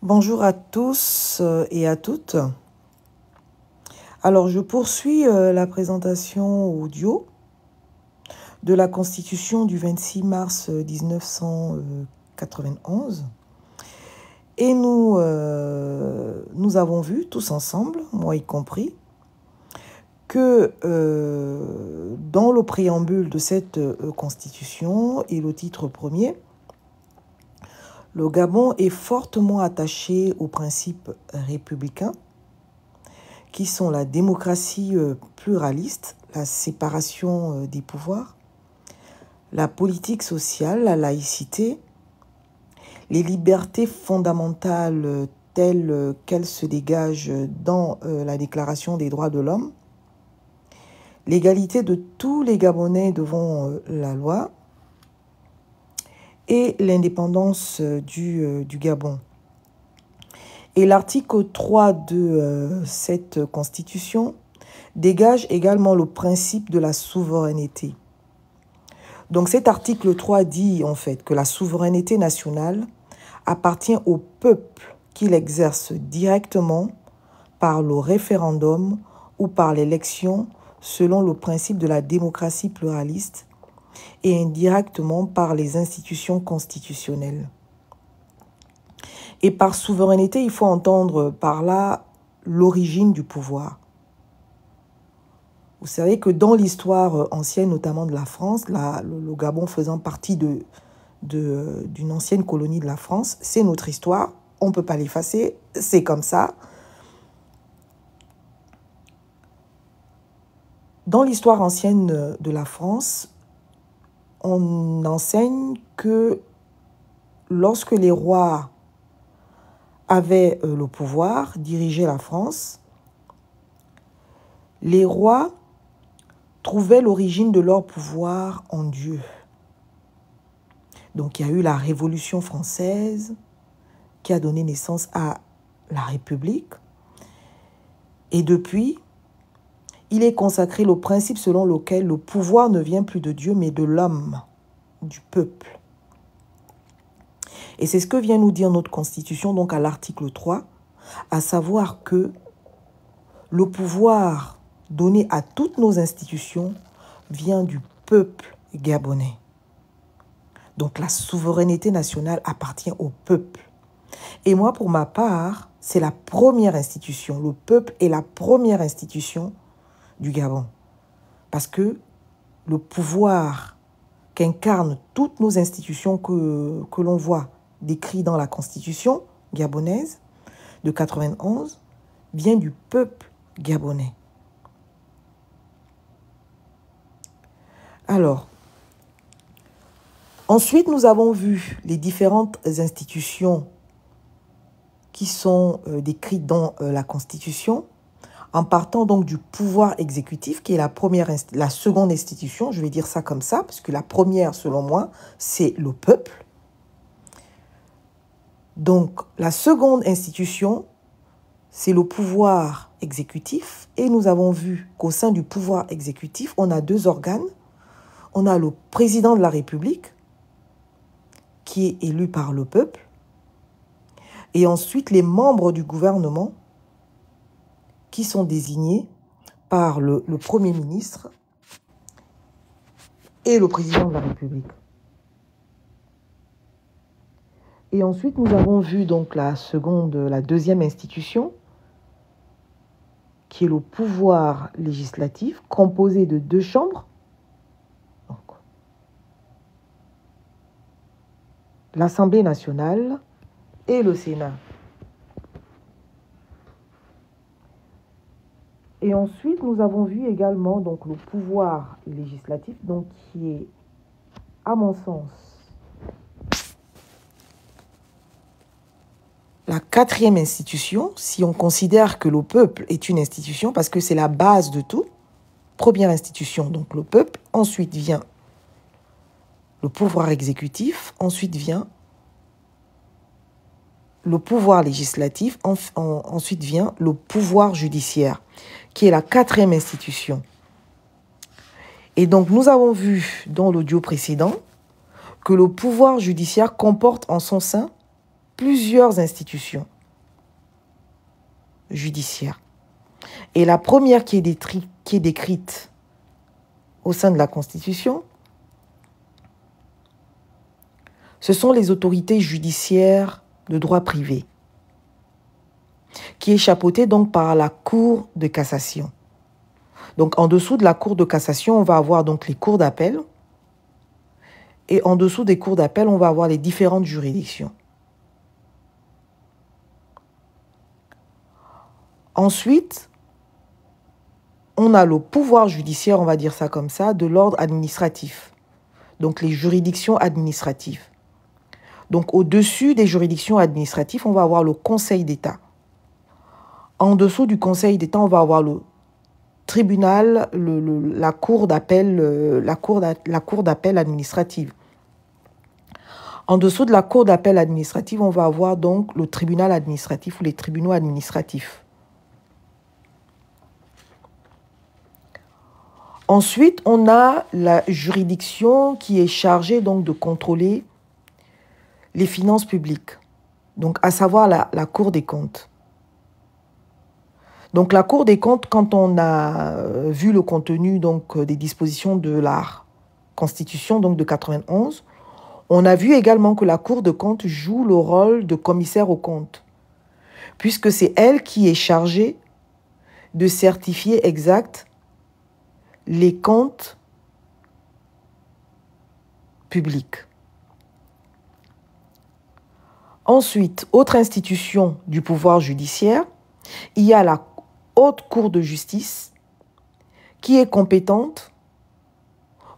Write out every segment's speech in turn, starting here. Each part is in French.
Bonjour à tous et à toutes. Alors, je poursuis la présentation audio de la Constitution du 26 mars 1991. Et nous avons vu, tous ensemble, moi y compris, que dans le préambule de cette Constitution et le titre premier, le Gabon est fortement attaché aux principes républicains qui sont la démocratie pluraliste, la séparation des pouvoirs, la politique sociale, la laïcité, les libertés fondamentales telles qu'elles se dégagent dans la Déclaration des droits de l'homme, l'égalité de tous les Gabonais devant la loi et l'indépendance du Gabon. Et l'article 3 de cette Constitution dégage également le principe de la souveraineté. Donc cet article 3 dit en fait que la souveraineté nationale appartient au peuple qui l'exerce directement par le référendum ou par l'élection selon le principe de la démocratie pluraliste et indirectement par les institutions constitutionnelles. Et par souveraineté, il faut entendre par là l'origine du pouvoir. Vous savez que dans l'histoire ancienne, notamment de la France, le Gabon faisant partie d'une ancienne colonie de la France, c'est notre histoire, on ne peut pas l'effacer, c'est comme ça. Dans l'histoire ancienne de la France, on enseigne que lorsque les rois avaient le pouvoir, dirigeaient la France, les rois trouvaient l'origine de leur pouvoir en Dieu. Donc il y a eu la Révolution française qui a donné naissance à la République. Et depuis, il est consacré le principe selon lequel le pouvoir ne vient plus de Dieu, mais de l'homme, du peuple. Et c'est ce que vient nous dire notre Constitution, donc à l'article 3, à savoir que le pouvoir donné à toutes nos institutions vient du peuple gabonais. Donc la souveraineté nationale appartient au peuple. Et moi, pour ma part, c'est la première institution. Le peuple est la première institution du Gabon. Parce que le pouvoir qu'incarnent toutes nos institutions que l'on voit décrit dans la Constitution gabonaise de 91 vient du peuple gabonais. Alors, ensuite, nous avons vu les différentes institutions qui sont décrites dans la Constitution, en partant donc du pouvoir exécutif, qui est la seconde institution, je vais dire ça comme ça, parce que la première, selon moi, c'est le peuple. Donc, la seconde institution, c'est le pouvoir exécutif. Et nous avons vu qu'au sein du pouvoir exécutif, on a deux organes. On a le président de la République, qui est élu par le peuple. Et ensuite, les membres du gouvernement, qui sont désignés par le Premier ministre et le président de la République. Et ensuite, nous avons vu donc la deuxième institution, qui est le pouvoir législatif, composé de deux chambres. L'Assemblée nationale et le Sénat. Et ensuite, nous avons vu également donc, le pouvoir législatif, donc, qui est, à mon sens, la quatrième institution, si on considère que le peuple est une institution, parce que c'est la base de tout. Première institution, donc le peuple. Ensuite vient le pouvoir exécutif. Ensuite vient le pouvoir législatif. Ensuite vient le pouvoir judiciaire, qui est la quatrième institution. Et donc, nous avons vu dans l'audio précédent que le pouvoir judiciaire comporte en son sein plusieurs institutions. judiciaire. Et la première qui est décrite au sein de la Constitution, ce sont les autorités judiciaires de droit privé, qui est chapeautée donc par la Cour de cassation. Donc en dessous de la Cour de cassation, on va avoir donc les cours d'appel. Et en dessous des cours d'appel, on va avoir les différentes juridictions. Ensuite, on a le pouvoir judiciaire, on va dire ça comme ça, de l'ordre administratif. Donc les juridictions administratives. Donc au-dessus des juridictions administratives, on va avoir le Conseil d'État. En dessous du Conseil d'État, on va avoir le tribunal, la cour d'appel, la cour d'appel administrative. En dessous de la cour d'appel administrative, on va avoir donc le tribunal administratif ou les tribunaux administratifs. Ensuite, on a la juridiction qui est chargée donc de contrôler les finances publiques, donc à savoir la Cour des comptes. Donc la Cour des comptes, quand on a vu le contenu donc, des dispositions de la Constitution donc, de 91, on a vu également que la Cour des comptes joue le rôle de commissaire aux comptes, puisque c'est elle qui est chargée de certifier exact les comptes publics. Ensuite, autre institution du pouvoir judiciaire, il y a la Haute Cour de justice qui est compétente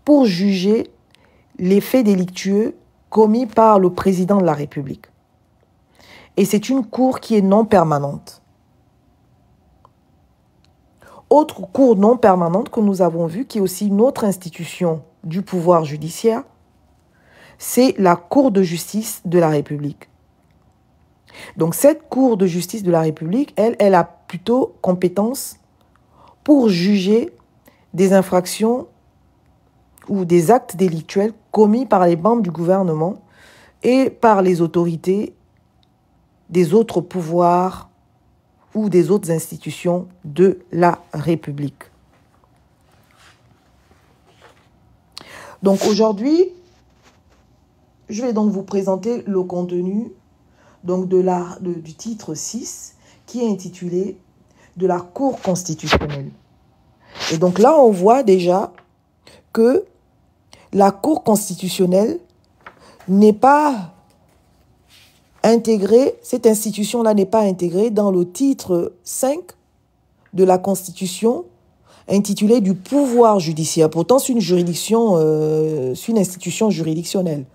pour juger les faits délictueux commis par le président de la République. Et c'est une cour qui est non permanente. Autre cour non permanente que nous avons vue, qui est aussi une autre institution du pouvoir judiciaire, c'est la Cour de justice de la République. Donc cette Cour de justice de la République, elle a plutôt compétence pour juger des infractions ou des actes délictuels commis par les membres du gouvernement et par les autorités des autres pouvoirs ou des autres institutions de la République. Donc aujourd'hui, je vais donc vous présenter le contenu donc du titre 6 qui est intitulé « De la Cour constitutionnelle ». Et donc là, on voit déjà que la Cour constitutionnelle n'est pas intégrée, cette institution-là n'est pas intégrée dans le titre 5 de la Constitution intitulé « Du pouvoir judiciaire ». Pourtant, c'est une juridiction, c'est une institution juridictionnelle.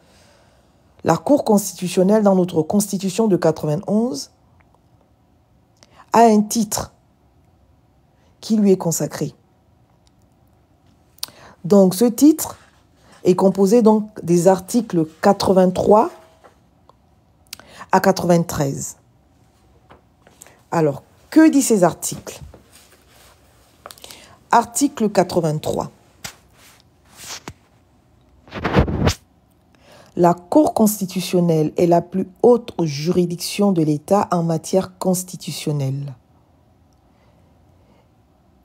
La Cour constitutionnelle, dans notre Constitution de 91, a un titre qui lui est consacré. Donc, ce titre est composé donc des articles 83 à 93. Alors, que disent ces articles? Article 83. La Cour constitutionnelle est la plus haute juridiction de l'État en matière constitutionnelle.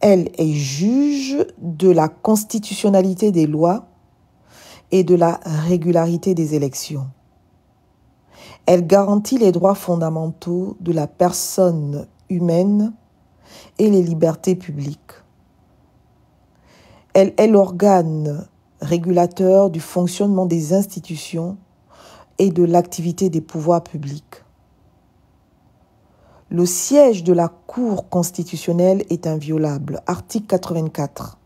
Elle est juge de la constitutionnalité des lois et de la régularité des élections. Elle garantit les droits fondamentaux de la personne humaine et les libertés publiques. Elle est l'organe régulateur du fonctionnement des institutions et de l'activité des pouvoirs publics. Le siège de la Cour constitutionnelle est inviolable. Article 84.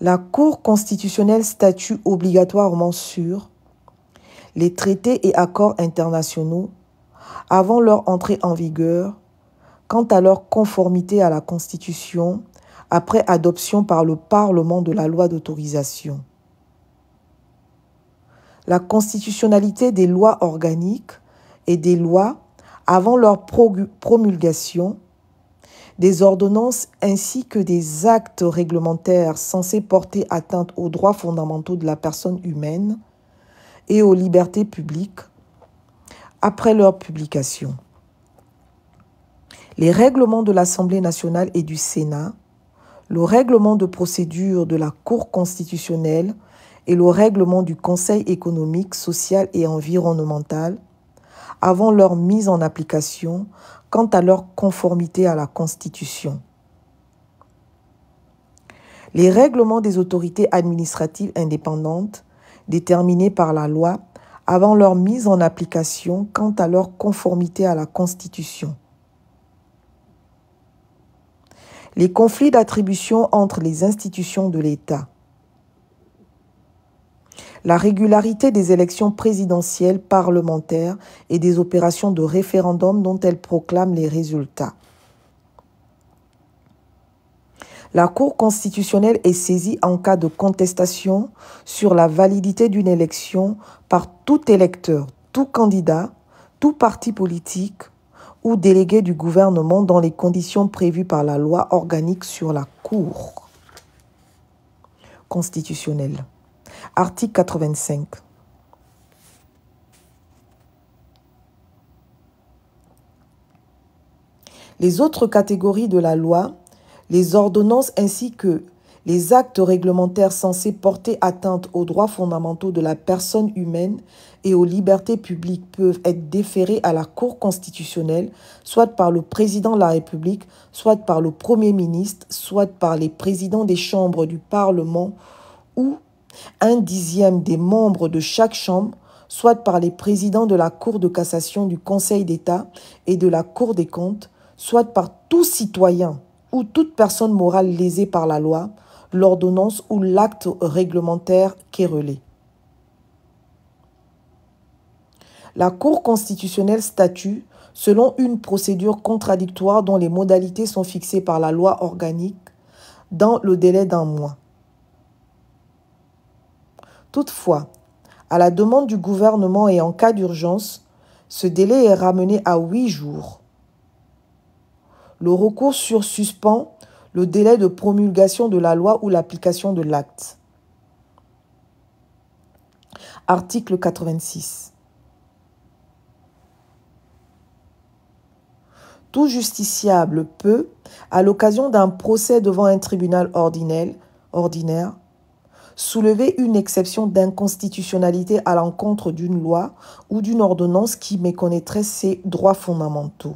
La Cour constitutionnelle statue obligatoirement sur les traités et accords internationaux avant leur entrée en vigueur, quant à leur conformité à la Constitution, après adoption par le Parlement de la loi d'autorisation. La constitutionnalité des lois organiques et des lois avant leur promulgation, des ordonnances ainsi que des actes réglementaires censés porter atteinte aux droits fondamentaux de la personne humaine et aux libertés publiques après leur publication. les règlements de l'Assemblée nationale et du Sénat, le règlement de procédure de la Cour constitutionnelle et le règlement du Conseil économique, social et environnemental, avant leur mise en application quant à leur conformité à la Constitution. Les règlements des autorités administratives indépendantes déterminés par la loi avant leur mise en application quant à leur conformité à la Constitution. Les conflits d'attribution entre les institutions de l'État. La régularité des élections présidentielles, parlementaires et des opérations de référendum dont elles proclament les résultats. La Cour constitutionnelle est saisie en cas de contestation sur la validité d'une élection par tout électeur, tout candidat, tout parti politique ou délégué du gouvernement dans les conditions prévues par la loi organique sur la Cour constitutionnelle. Article 85. Les autres catégories de la loi, les ordonnances ainsi que les actes réglementaires censés porter atteinte aux droits fondamentaux de la personne humaine et aux libertés publiques peuvent être déférés à la Cour constitutionnelle, soit par le président de la République, soit par le Premier ministre, soit par les présidents des chambres du Parlement ou 1/10 des membres de chaque chambre, soit par les présidents de la Cour de cassation, du Conseil d'État et de la Cour des comptes, soit par tout citoyen ou toute personne morale lésée par la loi, l'ordonnance ou l'acte réglementaire querellé. La Cour constitutionnelle statue selon une procédure contradictoire dont les modalités sont fixées par la loi organique dans le délai d'1 mois. Toutefois, à la demande du gouvernement et en cas d'urgence, ce délai est ramené à 8 jours. Le recours suspend le délai de promulgation de la loi ou l'application de l'acte. Article 86. Tout justiciable peut, à l'occasion d'un procès devant un tribunal ordinaire, soulever une exception d'inconstitutionnalité à l'encontre d'une loi ou d'une ordonnance qui méconnaîtrait ses droits fondamentaux.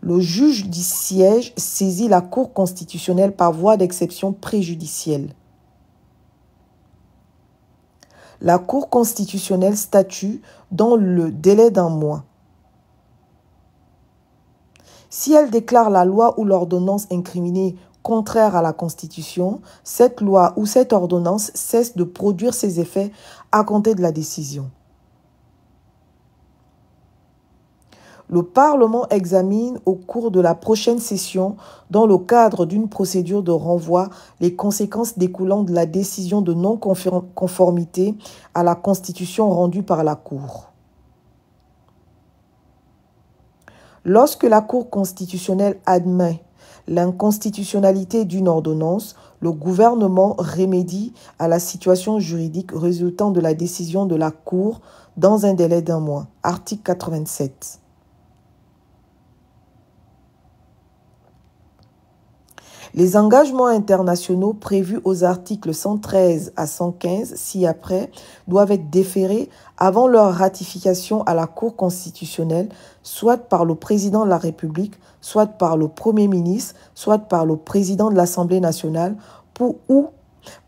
Le juge du siège saisit la Cour constitutionnelle par voie d'exception préjudicielle. La Cour constitutionnelle statue dans le délai d'1 mois. Si elle déclare la loi ou l'ordonnance incriminée contraire à la Constitution, cette loi ou cette ordonnance cesse de produire ses effets à compter de la décision. Le Parlement examine au cours de la prochaine session, dans le cadre d'une procédure de renvoi, les conséquences découlant de la décision de non-conformité à la Constitution rendue par la Cour. Lorsque la Cour constitutionnelle admet l'inconstitutionnalité d'une ordonnance, le gouvernement remédie à la situation juridique résultant de la décision de la Cour dans un délai d'1 mois. Article 87. Les engagements internationaux prévus aux articles 113 à 115 ci-après doivent être déférés avant leur ratification à la Cour constitutionnelle, soit par le président de la République, soit par le Premier ministre, soit par le président de l'Assemblée nationale ou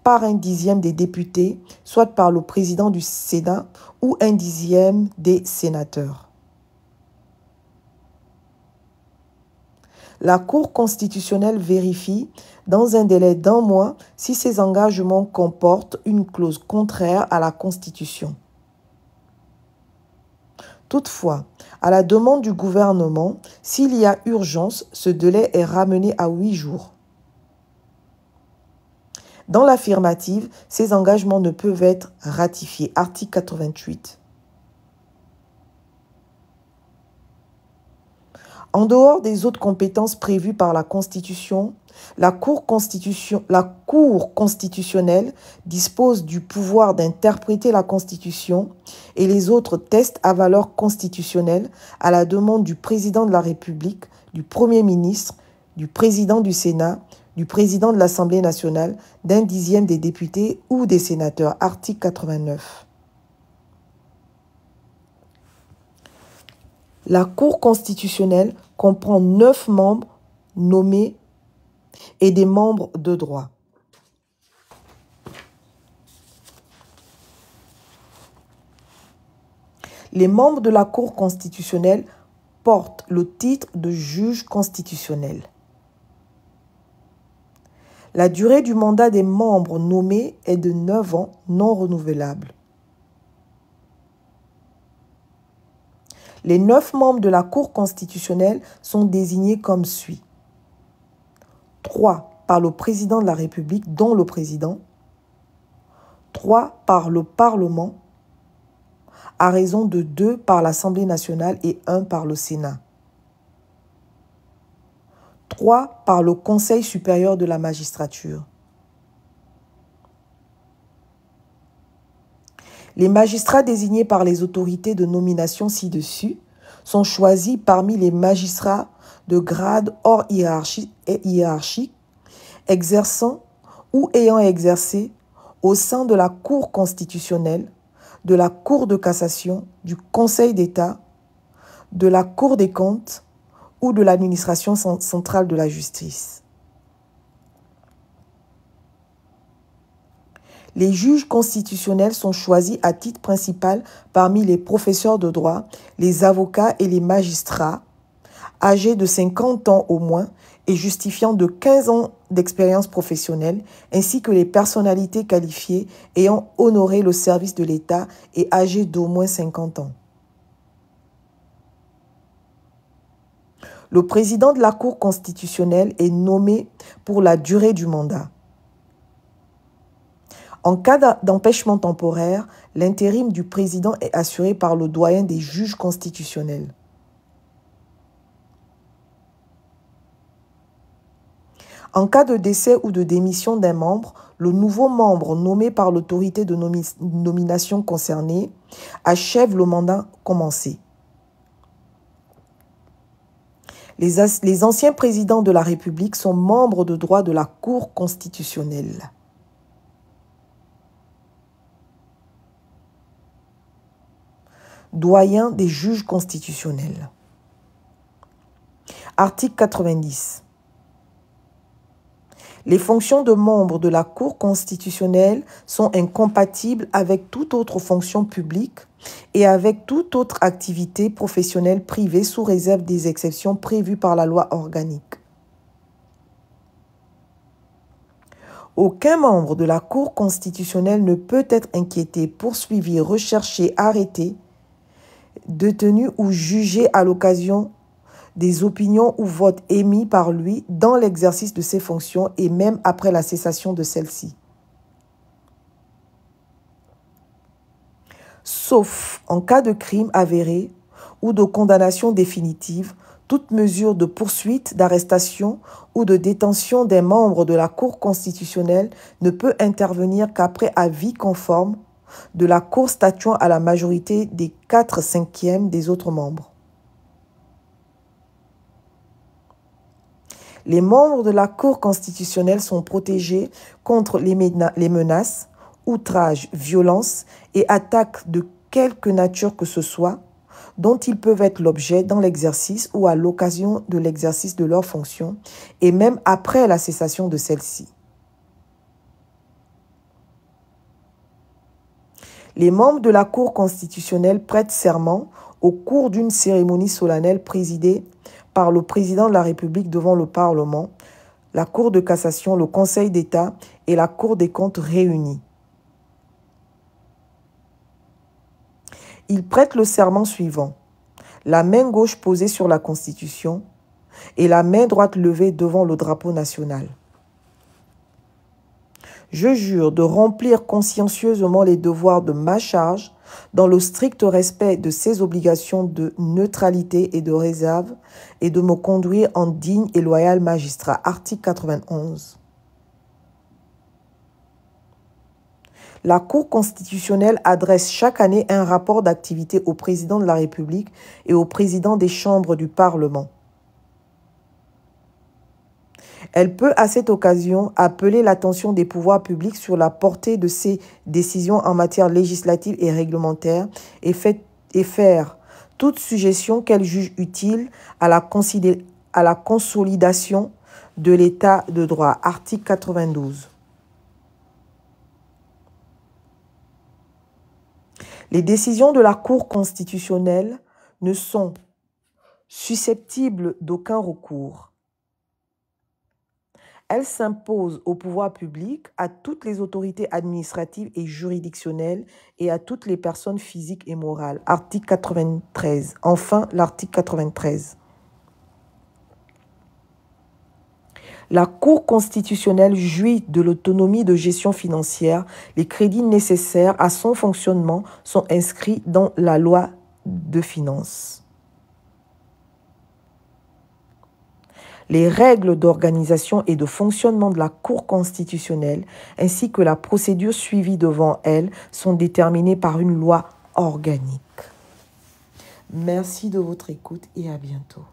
par 1/10 des députés, soit par le président du Sénat ou 1/10 des sénateurs. La Cour constitutionnelle vérifie, dans un délai d'1 mois, si ces engagements comportent une clause contraire à la Constitution. Toutefois, à la demande du gouvernement, s'il y a urgence, ce délai est ramené à 8 jours. Dans l'affirmative, ces engagements ne peuvent être ratifiés. Article 88. En dehors des autres compétences prévues par la Constitution, la Cour constitutionnelle dispose du pouvoir d'interpréter la Constitution et les autres tests à valeur constitutionnelle à la demande du président de la République, du Premier ministre, du président du Sénat, du président de l'Assemblée nationale, d'un dixième des députés ou des sénateurs. Article 89. La Cour constitutionnelle comprend 9 membres nommés et des membres de droit. Les membres de la Cour constitutionnelle portent le titre de juge constitutionnel. La durée du mandat des membres nommés est de 9 ans non renouvelable. Les 9 membres de la Cour constitutionnelle sont désignés comme suit. 3 par le président de la République, dont le président. 3 par le Parlement, à raison de 2 par l'Assemblée nationale et 1 par le Sénat. 3 par le Conseil supérieur de la magistrature. Les magistrats désignés par les autorités de nomination ci-dessus sont choisis parmi les magistrats de grade hors hiérarchique, exerçant ou ayant exercé au sein de la Cour constitutionnelle, de la Cour de cassation, du Conseil d'État, de la Cour des comptes ou de l'administration centrale de la justice. Les juges constitutionnels sont choisis à titre principal parmi les professeurs de droit, les avocats et les magistrats, âgés de 50 ans au moins et justifiant de 15 ans d'expérience professionnelle, ainsi que les personnalités qualifiées ayant honoré le service de l'État et âgées d'au moins 50 ans. Le président de la Cour constitutionnelle est nommé pour la durée du mandat. En cas d'empêchement temporaire, l'intérim du président est assuré par le doyen des juges constitutionnels. En cas de décès ou de démission d'un membre, le nouveau membre nommé par l'autorité de nomination concernée achève le mandat commencé. Les anciens présidents de la République sont membres de droit de la Cour constitutionnelle. Doyen des juges constitutionnels. Article 90. Les fonctions de membres de la Cour constitutionnelle sont incompatibles avec toute autre fonction publique et avec toute autre activité professionnelle privée sous réserve des exceptions prévues par la loi organique. Aucun membre de la Cour constitutionnelle ne peut être inquiété, poursuivi, recherché, arrêté, détenu ou jugé à l'occasion des opinions ou votes émis par lui dans l'exercice de ses fonctions et même après la cessation de celles-ci. Sauf en cas de crime avéré ou de condamnation définitive, toute mesure de poursuite, d'arrestation ou de détention des membres de la Cour constitutionnelle ne peut intervenir qu'après avis conforme de la Cour statuant à la majorité des 4/5 des autres membres. Les membres de la Cour constitutionnelle sont protégés contre les menaces, outrages, violences et attaques de quelque nature que ce soit dont ils peuvent être l'objet dans l'exercice ou à l'occasion de l'exercice de leurs fonctions et même après la cessation de celles-ci. Les membres de la Cour constitutionnelle prêtent serment au cours d'une cérémonie solennelle présidée par le président de la République devant le Parlement, la Cour de cassation, le Conseil d'État et la Cour des comptes réunis. Ils prêtent le serment suivant: la main gauche posée sur la Constitution et la main droite levée devant le drapeau national. Je jure de remplir consciencieusement les devoirs de ma charge dans le strict respect de ses obligations de neutralité et de réserve et de me conduire en digne et loyal magistrat. Article 91. La Cour constitutionnelle adresse chaque année un rapport d'activité au président de la République et au président des chambres du Parlement. Elle peut à cette occasion appeler l'attention des pouvoirs publics sur la portée de ses décisions en matière législative et réglementaire et faire toute suggestion qu'elle juge utile à la consolidation de l'état de droit. Article 92. Les décisions de la Cour constitutionnelle ne sont susceptibles d'aucun recours. Elles s'imposent au pouvoir public, à toutes les autorités administratives et juridictionnelles et à toutes les personnes physiques et morales. Article 93. Enfin, l'article 93. La Cour constitutionnelle jouit de l'autonomie de gestion financière. Les crédits nécessaires à son fonctionnement sont inscrits dans la loi de finances. Les règles d'organisation et de fonctionnement de la Cour constitutionnelle ainsi que la procédure suivie devant elle sont déterminées par une loi organique. Merci de votre écoute et à bientôt.